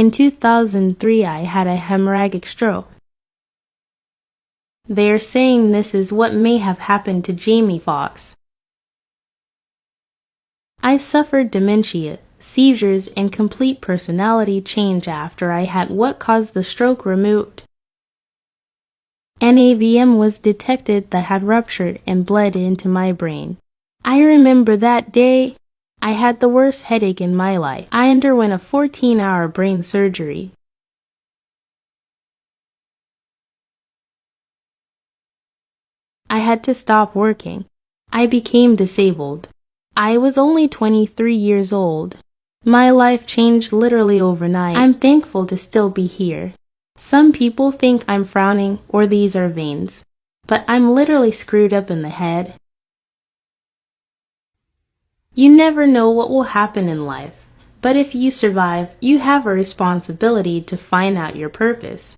In 2003, I had a hemorrhagic stroke. They are saying this is what may have happened to Jamie Foxx. I suffered dementia, seizures, and complete personality change after I had what caused the stroke removed. An AVM was detected that had ruptured and bled into my brain. I remember that day. I had the worst headache in my life. I underwent a 14-hour brain surgery. I had to stop working. I became disabled. I was only 23 years old. My life changed literally overnight. I'm thankful to still be here. Some people think I'm frowning or these are veins, but I'm literally screwed up in the head. You never know what will happen in life, but if you survive, you have a responsibility to find out your purpose.